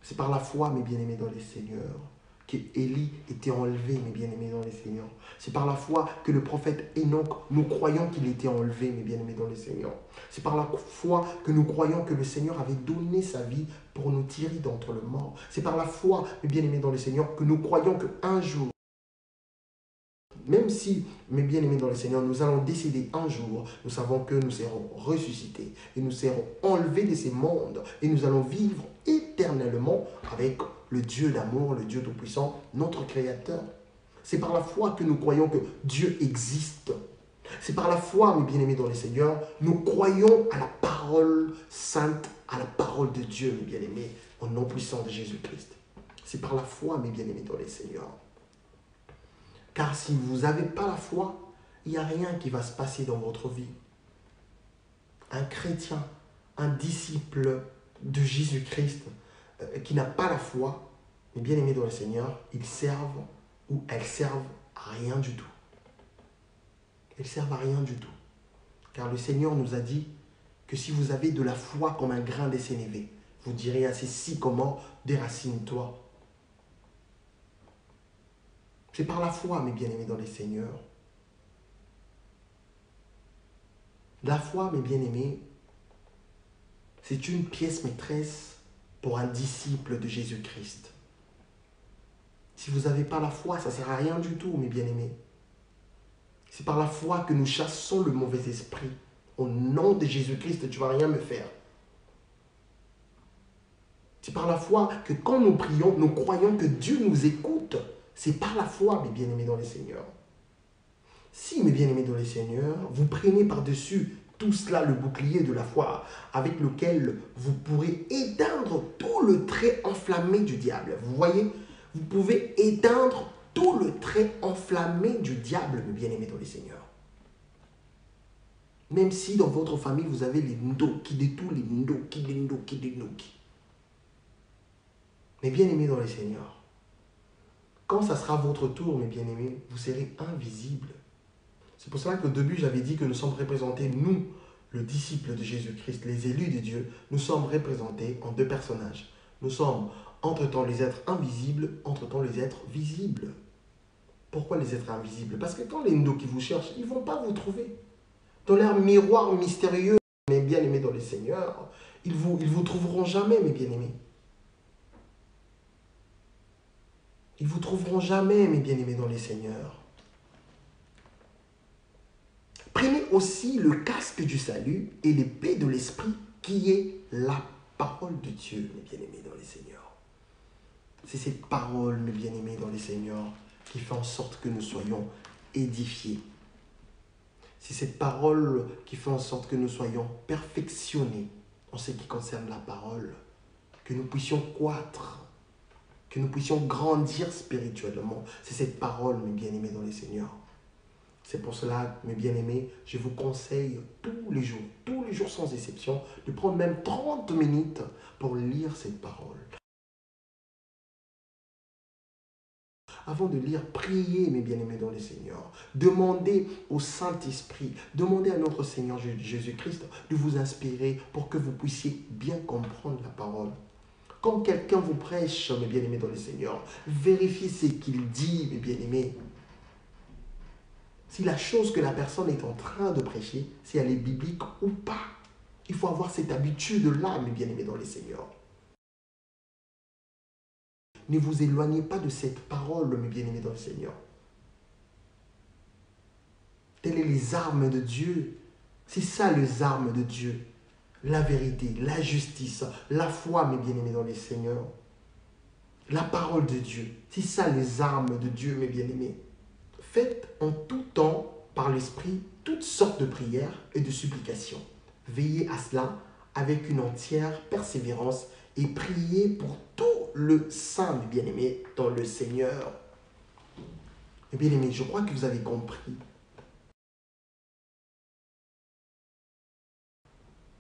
C'est par la foi, mes bien-aimés dans le Seigneur, que Élie était enlevé, mes bien-aimés dans le Seigneur. C'est par la foi que le prophète Enoch, nous croyons qu'il était enlevé, mes bien-aimés dans le Seigneur. C'est par la foi que nous croyons que le Seigneur avait donné sa vie pour nous tirer d'entre le mort. C'est par la foi, mes bien-aimés dans le Seigneur, que nous croyons qu'un jour, même si, mes bien-aimés dans le Seigneur, nous allons décéder un jour, nous savons que nous serons ressuscités et nous serons enlevés de ces mondes et nous allons vivre éternellement avec le Dieu d'amour, le Dieu tout-puissant, notre Créateur. C'est par la foi que nous croyons que Dieu existe. C'est par la foi, mes bien-aimés dans le Seigneur, nous croyons à la parole sainte, à la parole de Dieu, mes bien-aimés, au nom puissant de Jésus-Christ. C'est par la foi, mes bien-aimés dans le Seigneur. Car si vous n'avez pas la foi, il n'y a rien qui va se passer dans votre vie. Un chrétien, un disciple de Jésus-Christ qui n'a pas la foi, mais bien aimé dans le Seigneur, ils servent ou elles servent à rien du tout. Elles servent à rien du tout. Car le Seigneur nous a dit que si vous avez de la foi comme un grain de sénévé, vous direz à ces sycomores, déracine-toi. C'est par la foi, mes bien-aimés dans les Seigneurs. La foi, mes bien-aimés, c'est une pièce maîtresse pour un disciple de Jésus-Christ. Si vous n'avez pas la foi, ça ne sert à rien du tout, mes bien-aimés. C'est par la foi que nous chassons le mauvais esprit. Au nom de Jésus-Christ, tu ne vas rien me faire. C'est par la foi que quand nous prions, nous croyons que Dieu nous écoute. C'est par la foi, mes bien-aimés dans le Seigneur. Si, mes bien-aimés dans le Seigneur, vous prenez par-dessus tout cela le bouclier de la foi avec lequel vous pourrez éteindre tout le trait enflammé du diable. Vous voyez, vous pouvez éteindre tout le trait enflammé du diable, mes bien-aimés dans le Seigneur. Même si dans votre famille, vous avez les ndoki de tous les ndoki, les ndoki, les ndoki. Mes bien-aimés dans le Seigneur, quand ça sera votre tour, mes bien-aimés, vous serez invisibles. C'est pour cela qu'au début, j'avais dit que nous sommes représentés, nous, le disciple de Jésus-Christ, les élus de Dieu, nous sommes représentés en deux personnages. Nous sommes entre-temps les êtres invisibles, entre-temps les êtres visibles. Pourquoi les êtres invisibles? Parce que quand les ndos qui vous cherchent, ils ne vont pas vous trouver. Dans leur miroir mystérieux, mes bien-aimés dans le Seigneur, ils vous trouveront jamais, mes bien-aimés. Ils vous trouveront jamais, mes bien-aimés dans les Seigneurs. Prenez aussi le casque du salut et l'épée de l'esprit qui est la parole de Dieu, mes bien-aimés dans les Seigneurs. C'est cette parole, mes bien-aimés dans les Seigneurs, qui fait en sorte que nous soyons édifiés. C'est cette parole qui fait en sorte que nous soyons perfectionnés en ce qui concerne la parole, que nous puissions croître, que nous puissions grandir spirituellement. C'est cette parole, mes bien-aimés dans les Seigneurs. C'est pour cela, mes bien-aimés, je vous conseille tous les jours sans exception, de prendre même 30 minutes pour lire cette parole. Avant de lire, priez, mes bien-aimés dans les Seigneurs. Demandez au Saint-Esprit, demandez à notre Seigneur Jésus-Christ de vous inspirer pour que vous puissiez bien comprendre la parole. Quand quelqu'un vous prêche, mes bien-aimés dans le Seigneur, vérifiez ce qu'il dit, mes bien-aimés. Si la chose que la personne est en train de prêcher, si elle est biblique ou pas. Il faut avoir cette habitude-là, mes bien-aimés dans le Seigneur. Ne vous éloignez pas de cette parole, mes bien-aimés dans le Seigneur. Telles sont les armes de Dieu. C'est ça les armes de Dieu. La vérité, la justice, la foi, mes bien-aimés dans le Seigneur. La parole de Dieu. C'est ça les armes de Dieu, mes bien-aimés. Faites en tout temps, par l'Esprit, toutes sortes de prières et de supplications. Veillez à cela avec une entière persévérance et priez pour tous le sein, mes bien-aimés, dans le Seigneur. Mes bien-aimés, je crois que vous avez compris.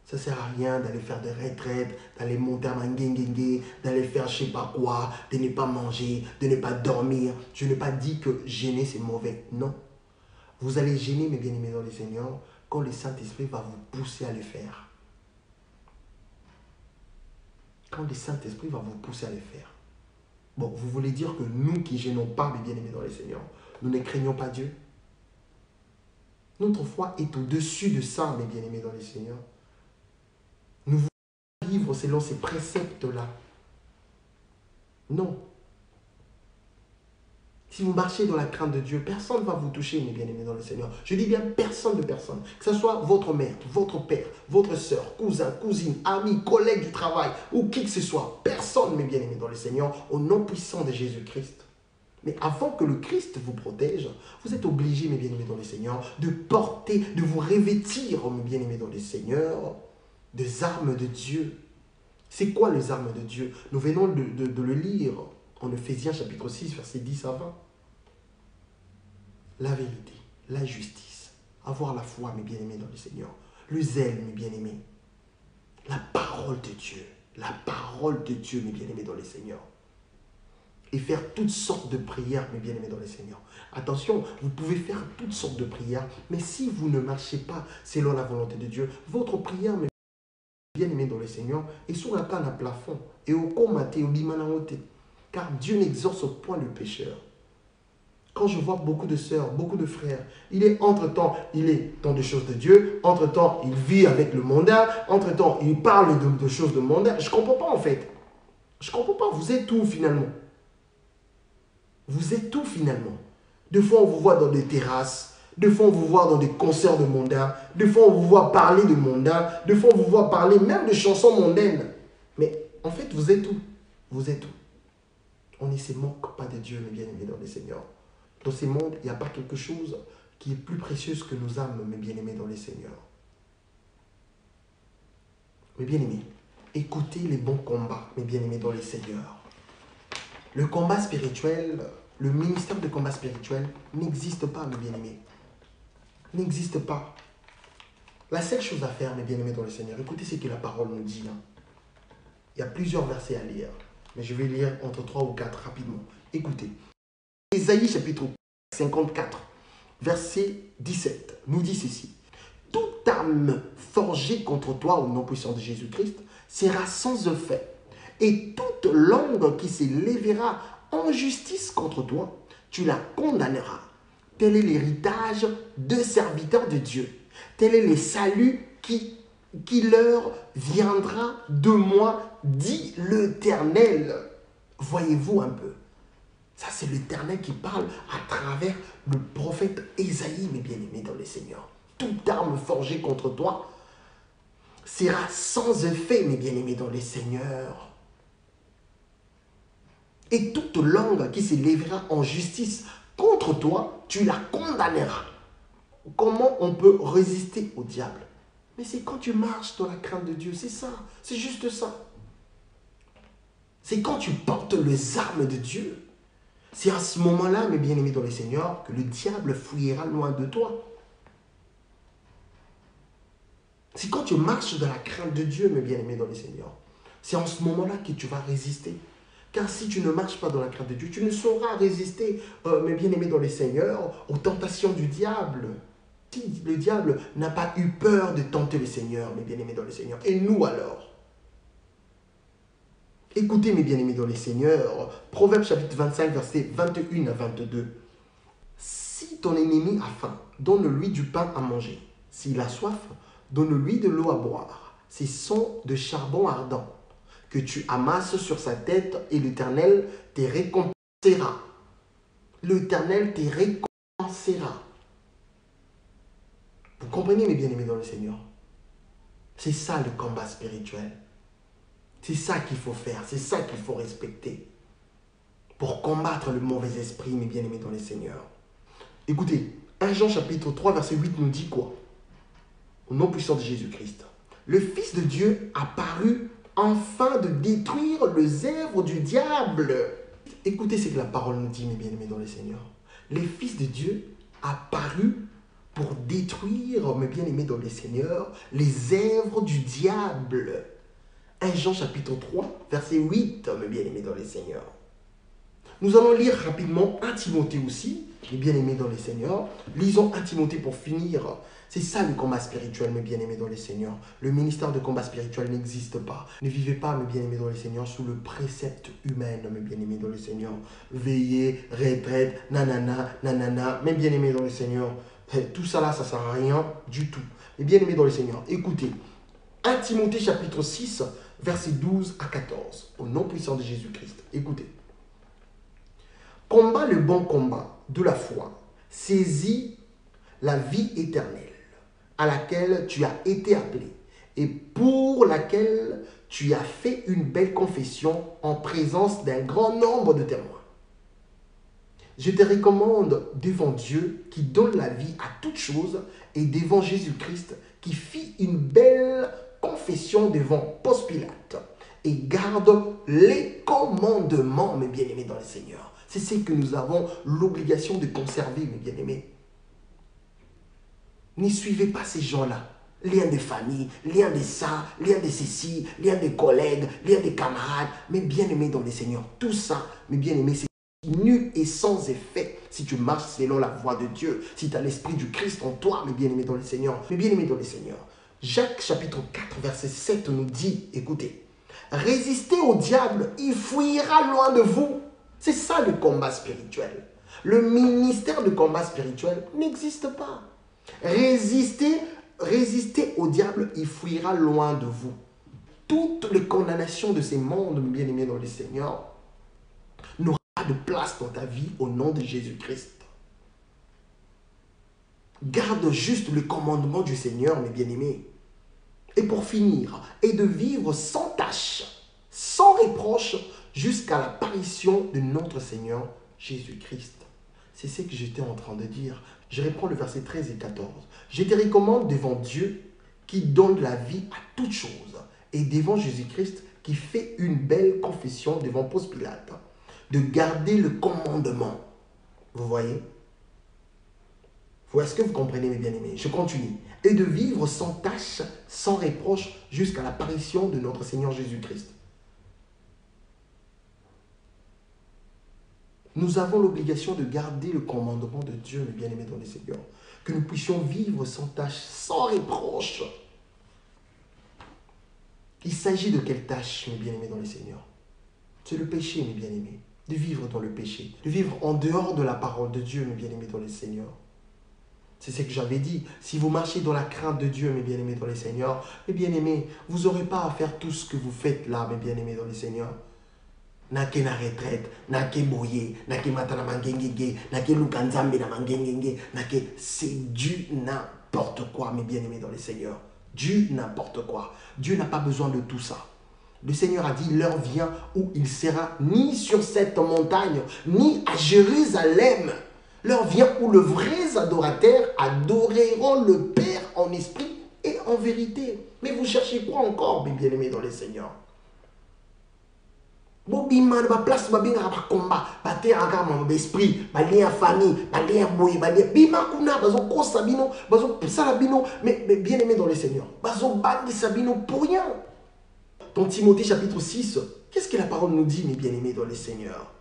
Ça ne sert à rien d'aller faire des retraites, d'aller monter à Mangengengue, d'aller faire je ne sais pas quoi, de ne pas manger, de ne pas dormir. Je n'ai pas dit que gêner c'est mauvais. Non. Vous allez gêner, mes bien-aimés dans le Seigneur, quand le Saint-Esprit va vous pousser à le faire. Quand le Saint-Esprit va vous pousser à le faire. Bon, vous voulez dire que nous qui gênons pas, mes bien-aimés dans le Seigneur, nous ne craignons pas Dieu? Notre foi est au-dessus de ça, mes bien-aimés dans le Seigneur. Nous voulons vivre selon ces préceptes-là. Non. Si vous marchez dans la crainte de Dieu, personne ne va vous toucher, mes bien-aimés dans le Seigneur. Je dis bien personne de personne. Que ce soit votre mère, votre père, votre soeur, cousin, cousine, ami, collègue du travail ou qui que ce soit. Personne, mes bien-aimés dans le Seigneur, au nom puissant de Jésus-Christ. Mais avant que le Christ vous protège, vous êtes obligés, mes bien-aimés dans le Seigneur, de porter, de vous revêtir, mes bien-aimés dans le Seigneur, des armes de Dieu. C'est quoi les armes de Dieu? Nous venons de le lire en Ephésiens chapitre 6, versets 10 à 20. La vérité, la justice, avoir la foi, mes bien-aimés dans le Seigneur, le zèle, mes bien-aimés, la parole de Dieu, mes bien-aimés dans le Seigneur. Et faire toutes sortes de prières, mes bien-aimés dans le Seigneur. Attention, vous pouvez faire toutes sortes de prières, mais si vous ne marchez pas selon la volonté de Dieu, votre prière, mes bien-aimés dans le Seigneur, est sur la canne à plafond, et au comate, au limanaote, car Dieu n'exorce point le pécheur. Quand je vois beaucoup de sœurs, beaucoup de frères, entre-temps, il est dans des choses de Dieu, entre-temps, il vit avec le mondain, entre-temps, il parle de choses de mondain. Je ne comprends pas en fait. Je ne comprends pas. Vous êtes où finalement? Vous êtes où finalement? Des fois, on vous voit dans des terrasses. Des fois, on vous voit dans des concerts de mondains. Des fois, on vous voit parler de mondains. Des fois, on vous voit parler même de chansons mondaines. Mais en fait, vous êtes où? Vous êtes où? On ne se moque pas de Dieu, mes bien-aimés dans le Seigneur. Dans ce monde, il n'y a pas quelque chose qui est plus précieux que nos âmes, mes bien-aimés dans le Seigneur. Mes bien-aimés, écoutez les bons combats, mes bien-aimés dans le Seigneur. Le combat spirituel, le ministère de combat spirituel n'existe pas, mes bien-aimés. N'existe pas. La seule chose à faire, mes bien-aimés dans le Seigneur, écoutez ce que la parole nous dit. Il y a plusieurs versets à lire, mais je vais lire entre 3 ou 4 rapidement. Écoutez. Ésaïe chapitre 54, verset 17, nous dit ceci. Toute arme forgée contre toi au nom puissant de Jésus-Christ sera sans effet. Et toute langue qui s'élèvera en justice contre toi, tu la condamneras. Tel est l'héritage de serviteurs de Dieu. Tel est le salut qui leur viendra de moi, dit l'Éternel. Voyez-vous un peu. Ça, c'est l'Éternel qui parle à travers le prophète Ésaïe, mes bien-aimés dans le Seigneur. Toute arme forgée contre toi sera sans effet, mes bien-aimés dans le Seigneur. Et toute langue qui s'élèvera en justice contre toi, tu la condamneras. Comment on peut résister au diable? Mais c'est quand tu marches dans la crainte de Dieu, c'est ça, c'est juste ça. C'est quand tu portes les armes de Dieu. C'est à ce moment-là, mes bien-aimés dans le Seigneur, que le diable fuyira loin de toi. C'est quand tu marches dans la crainte de Dieu, mes bien-aimés dans le Seigneur. C'est en ce moment-là que tu vas résister. Car si tu ne marches pas dans la crainte de Dieu, tu ne sauras résister, mes bien-aimés dans le Seigneur, aux tentations du diable. Si le diable n'a pas eu peur de tenter le Seigneur, mes bien-aimés dans le Seigneur, et nous alors? Écoutez, mes bien-aimés dans le Seigneur, Proverbe chapitre 25, versets 21 à 22. Si ton ennemi a faim, donne-lui du pain à manger. S'il a soif, donne-lui de l'eau à boire. Ce sont de charbon ardent que tu amasses sur sa tête et l'Éternel te récompensera. L'Éternel te récompensera. Vous comprenez, mes bien-aimés dans le Seigneur? C'est ça le combat spirituel. C'est ça qu'il faut faire, c'est ça qu'il faut respecter pour combattre le mauvais esprit, mes bien-aimés dans le Seigneur. Écoutez, 1 Jean chapitre 3, verset 8 nous dit quoi? Au nom puissant de Jésus-Christ. Le Fils de Dieu apparut afin de détruire les œuvres du diable. Écoutez ce que la parole nous dit, mes bien-aimés dans le Seigneur. Les fils de Dieu apparus pour détruire, mes bien-aimés dans le Seigneur, les œuvres du diable. 1 Jean chapitre 3, verset 8, mes bien-aimés dans le Seigneur. Nous allons lire rapidement 1 Timothée aussi, mes bien-aimés dans le Seigneur. Lisons 1 Timothée pour finir. C'est ça le combat spirituel, mes bien-aimés dans le Seigneur. Le ministère de combat spirituel n'existe pas. Ne vivez pas, mes bien-aimés dans le Seigneur, sous le précepte humain, mes bien-aimés dans le Seigneur. Veillez, retraite, nanana, nanana. Mes bien-aimés dans le Seigneur, tout ça là, ça ne sert à rien du tout. Mes bien-aimés dans le Seigneur, écoutez. 1 Timothée chapitre 6, versets 12 à 14. Au nom puissant de Jésus-Christ. Écoutez. Combat le bon combat de la foi. Saisis la vie éternelle à laquelle tu as été appelé et pour laquelle tu as fait une belle confession en présence d'un grand nombre de témoins. Je te recommande devant Dieu qui donne la vie à toutes choses et devant Jésus-Christ qui fit une belle confession devant Ponce Pilate et garde les commandements, mes bien-aimés dans le Seigneur. C'est ce que nous avons l'obligation de conserver, mes bien-aimés. Ne suivez pas ces gens-là. Liens de famille, liens de ça, liens de ceci, liens de collègues, liens de camarades. Mes bien-aimés dans le Seigneur, tout ça, mes bien-aimés, c'est nul et sans effet si tu marches selon la voie de Dieu. Si tu as l'esprit du Christ en toi, mes bien-aimés dans le Seigneur. Mes bien-aimés dans le Seigneur. Jacques chapitre 4, verset 7 nous dit, écoutez, résistez au diable, il fuira loin de vous. C'est ça le combat spirituel. Le ministère de combat spirituel n'existe pas. Résistez au diable, il fuira loin de vous. Toutes les condamnations de ces mondes, bien-aimés dans le Seigneur, n'aura pas de place dans ta vie au nom de Jésus-Christ. Garde juste le commandement du Seigneur, mes bien-aimés. Et pour finir, et de vivre sans tâche, sans reproche, jusqu'à l'apparition de notre Seigneur Jésus-Christ. C'est ce que j'étais en train de dire. Je reprends le verset 13 et 14. Je te recommande devant Dieu qui donne la vie à toutes choses et devant Jésus-Christ qui fait une belle confession devant Ponce Pilate de garder le commandement. Vous voyez? Est-ce que vous comprenez, mes bien-aimés? Je continue. Et de vivre sans tâche, sans reproche jusqu'à l'apparition de notre Seigneur Jésus-Christ. Nous avons l'obligation de garder le commandement de Dieu, mes bien-aimés dans le Seigneur. Que nous puissions vivre sans tâche, sans reproche. Il s'agit de quelle tâche, mes bien-aimés dans le Seigneur? C'est le péché, mes bien-aimés. De vivre dans le péché. De vivre en dehors de la parole de Dieu, mes bien-aimés dans le Seigneur. C'est ce que j'avais dit. Si vous marchez dans la crainte de Dieu, mes bien-aimés dans le Seigneur, mes bien-aimés, vous n'aurez pas à faire tout ce que vous faites là, mes bien-aimés dans le Seigneur. Nake na retraite, nake boye, nake matana mangengenge, nake lukanzambe na mangengenge, nake, c'est du n'importe quoi, mes bien-aimés dans le Seigneur. Du n'importe quoi. Dieu n'a pas besoin de tout ça. Le Seigneur a dit, l'heure vient où il sera ni sur cette montagne, ni à Jérusalem. L'heure vient où les vrais adorateurs adoreront le Père en esprit et en vérité. Mais vous cherchez quoi encore, mes bien-aimés dans le Seigneur? Bobima ba place ba binga ba combat ba terre encore mon esprit ba lien famille ba lien boy ba lien bima kuna bazo kosa bino bazo sala bino mais bien aimé dans le Seigneur bazo bandi sabino pour rien. Dans Timothée chapitre 6, qu'est-ce que la parole nous dit, mes bien-aimés dans le Seigneur?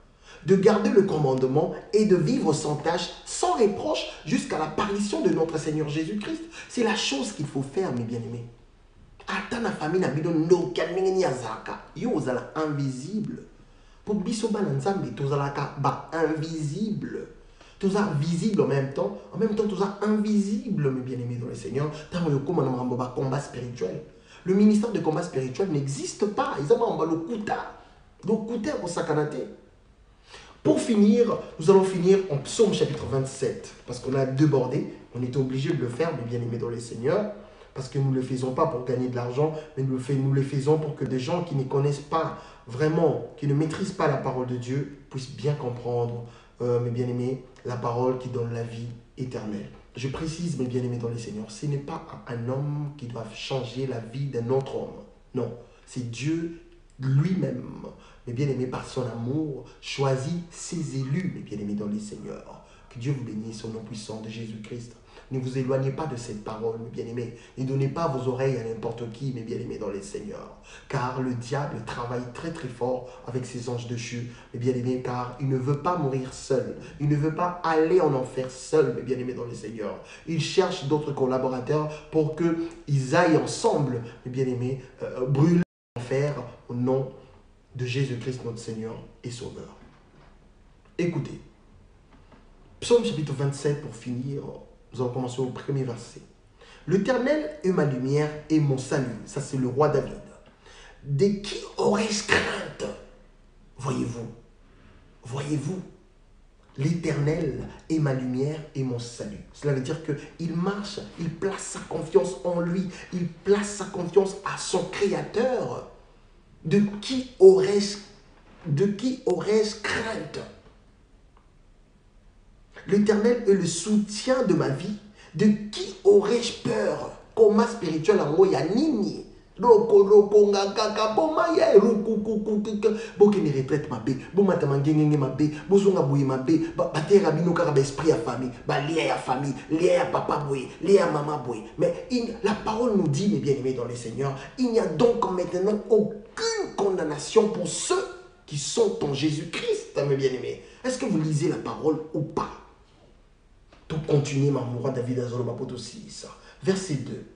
De garder le commandement et de vivre sans tâche, sans reproche jusqu'à l'apparition de notre Seigneur Jésus-Christ. C'est la chose qu'il faut faire, mes bien-aimés. Ata na famille na bino no kanengeni azaka yo ozala invisible pour biso bana nzambe tozalaka ba invisible toza visible en même temps toza invisible, mes bien-aimés dans le Seigneur. Tango yokoma na mambo ba combat spirituel, le ministère de combat spirituel n'existe pas. Ils ont le kuta pour sakanate. Pour finir, nous allons finir en Psaume chapitre 27 parce qu'on a débordé, on était obligé de le faire, mes bien-aimés dans le Seigneur. Parce que nous ne le faisons pas pour gagner de l'argent, mais nous le faisons pour que des gens qui ne connaissent pas vraiment, qui ne maîtrisent pas la parole de Dieu, puissent bien comprendre, mes bien-aimés, la parole qui donne la vie éternelle. Je précise, mes bien-aimés dans le Seigneur, ce n'est pas un homme qui doit changer la vie d'un autre homme. Non, C'est Dieu lui-même, mes bien-aimés, par son amour, choisit ses élus, mes bien-aimés, dans les seigneurs. Que Dieu vous bénisse au nom puissant de Jésus-Christ. Ne vous éloignez pas de cette parole, mes bien-aimés. Ne donnez pas vos oreilles à n'importe qui, mes bien-aimés, dans les seigneurs. Car le diable travaille très très fort avec ses anges déchus, mes bien-aimés, car il ne veut pas mourir seul. Il ne veut pas aller en enfer seul, mes bien-aimés, dans les seigneurs. Il cherche d'autres collaborateurs pour qu'ils aillent ensemble, mes bien-aimés, brûler l'enfer au nom de Jésus-Christ, notre Seigneur et Sauveur. Écoutez, Psaume chapitre 27, pour finir, nous allons commencer au premier verset. L'Éternel est ma lumière et mon salut. Ça, c'est le roi David. De qui aurais-je crainte? Voyez-vous, voyez-vous, l'Éternel est ma lumière et mon salut. Cela veut dire qu'il marche, il place sa confiance en lui, il place sa confiance à son Créateur. De qui aurais-je crainte? L'Éternel est le soutien de ma vie. De qui aurais-je peur? Comment spirituel en ya nini? Bokeni retraite mabe, bomatama ngenge mabe, bozonga boye mabe, batera bino kaka ba esprit ya famille, ba lien ya famille, lien ya papa boye, lien ya maman boye. Mais la parole nous dit, mes bien-aimés dans les seigneurs, il n'y a donc maintenant aucune condamnation pour ceux qui sont en Jésus-Christ, mes bien-aimés. Est-ce que vous lisez la parole ou pas? Tout continuer, ma roi David Azolobapoto 6. Verset 2.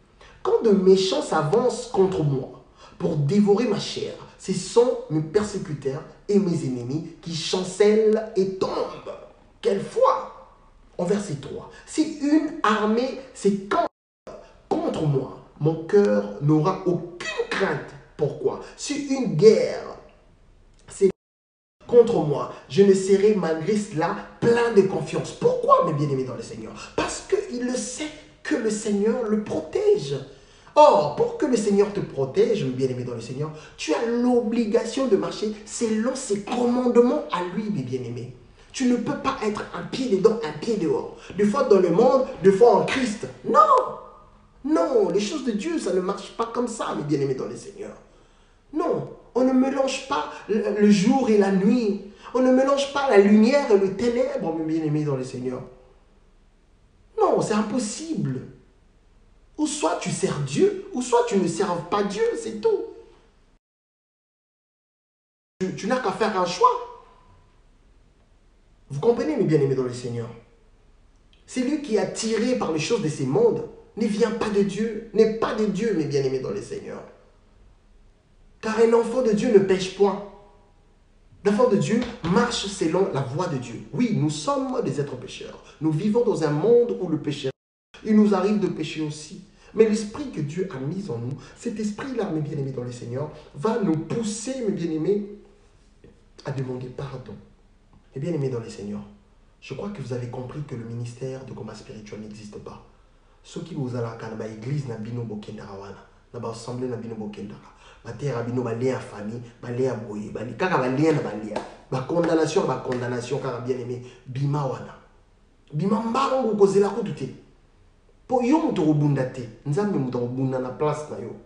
Quand de méchants s'avancent contre moi pour dévorer ma chair, ce sont mes persécuteurs et mes ennemis qui chancellent et tombent. Quelle foi! En verset 3. Si une armée s'écampe contre moi, mon cœur n'aura aucune crainte. Pourquoi? Si une guerre contre moi, je ne serai malgré cela plein de confiance. Pourquoi, mes bien-aimés dans le Seigneur? Parce qu'il le sait que le Seigneur le protège. Or, pour que le Seigneur te protège, mes bien-aimés dans le Seigneur, tu as l'obligation de marcher selon ses commandements à lui, mes bien-aimés. Tu ne peux pas être un pied dedans, un pied dehors. Des fois dans le monde, des fois en Christ. Non! Non, les choses de Dieu, ça ne marche pas comme ça, mes bien-aimés dans le Seigneur. Non, on ne mélange pas le jour et la nuit. On ne mélange pas la lumière et le ténèbre, mes bien-aimés dans le Seigneur. Non, c'est impossible. Ou soit tu sers Dieu, ou soit tu ne sers pas Dieu, c'est tout. Tu n'as qu'à faire un choix. Vous comprenez, mes bien-aimés dans le Seigneur? C'est lui qui est attiré par les choses de ces mondes. Ne vient pas de Dieu, n'est pas de Dieu, mes bien-aimés dans le Seigneur. Car un enfant de Dieu ne pêche point. L'enfant de Dieu marche selon la voie de Dieu. Oui, nous sommes des êtres pécheurs. Nous vivons dans un monde où le péché, il nous arrive de pécher aussi. Mais l'esprit que Dieu a mis en nous, cet esprit-là, mes bien-aimés dans le Seigneur, va nous pousser, mes bien-aimés, à demander pardon. Mes bien-aimés dans le Seigneur, je crois que vous avez compris que le ministère de combat spirituel n'existe pas. Ceux qui vous allez à l'église, na bino bokendara wana, na ba assemblée na bino bokendara. Batera bino balia famille, balia boye, bali kaka balia na balia. Ba condamnation kaka bien-aimé, bima wana. Bima mbango kozela ko tuté. Po yo muto obunda te, nzambe muto obunda na place na yo.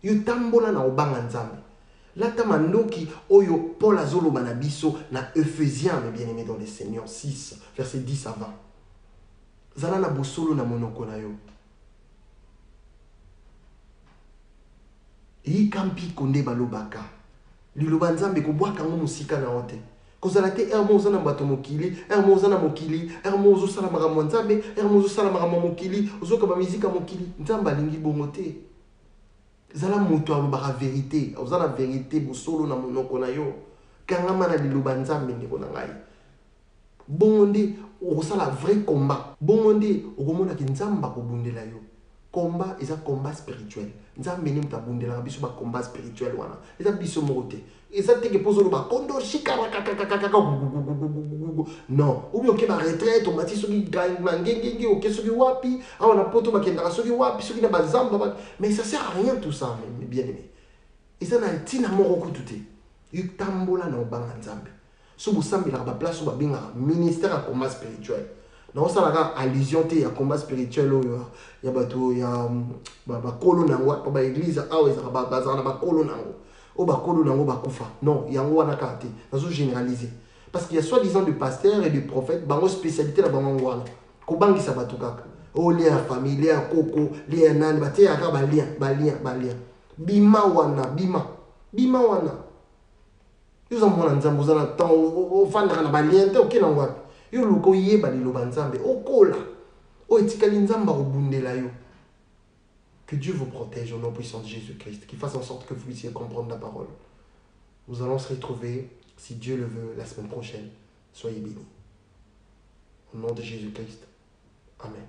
Yo tambola na obanga nzambe. Lata mandoki oyo Paul azolo banabiso na Ephésiens, mes bien-aimés dans le Seigneur 6, verset 10 à 20. Zala na bosolo na monoko na yo. Ikampi konde balobaka. Liloba nzambe ko bwaka ngo musika na ote. Kozala te ermoza na bato mokili, ermoza na mokili, ermozo sala makambo nzambe, ermozo sala makambo mokili, ozoka ba mizika mokili, nzamba lingi bongo te. Zala moto alobaka vérité, ozala vérité bosolo na monoko na yo. Kangama na liloba nzambe ndeko na ngai. Bongo nde okosala vrai combat. Bongo nde okomona ki nzamba kobundela yo. Combat eza combat spirituel. Nzambe ni mutabundela biso ba combat spirituel wana. Eza biso mote. Eza teke pozo ba kondo shikara kakakakaka. Non, ou bien ba retraite on mati soki ngengenge o kesoki wapi, ah na poto bakenda soki wapi, soki na bazamba mais ça sert à rien tout ça, mes bien-aimés. Eza na tina moko kututé. Yutambola na obanga nzambe. So bosambela ba place ba binga ministère à combat spirituel. Non, ça la allusion te ya combat spirituel oyo ya bato ya ba kolo nango pa ba église awa ezaka bazana ba kolo nango au bakolo nango bakufa. Non, il y a un kate. Nous généraliser. Parce qu'il y a soi-disant des pasteurs et des prophètes, bango spécialité la bango wana. Ko bangi sa batu kaka. Oh lien famille, lien koko, lien nani, baté aka ba lien. Bima wana, bima wana. Yo mona nzambo za na temps o fanda na ba lien te okina ngwapi. Yo luko yeba liloba nzambe okola. O etikali nzamba obundela yo. Que Dieu vous protège au nom puissant de Jésus-Christ, qu'il fasse en sorte que vous puissiez comprendre la parole. Nous allons se retrouver, si Dieu le veut, la semaine prochaine. Soyez bénis. Au nom de Jésus-Christ. Amen.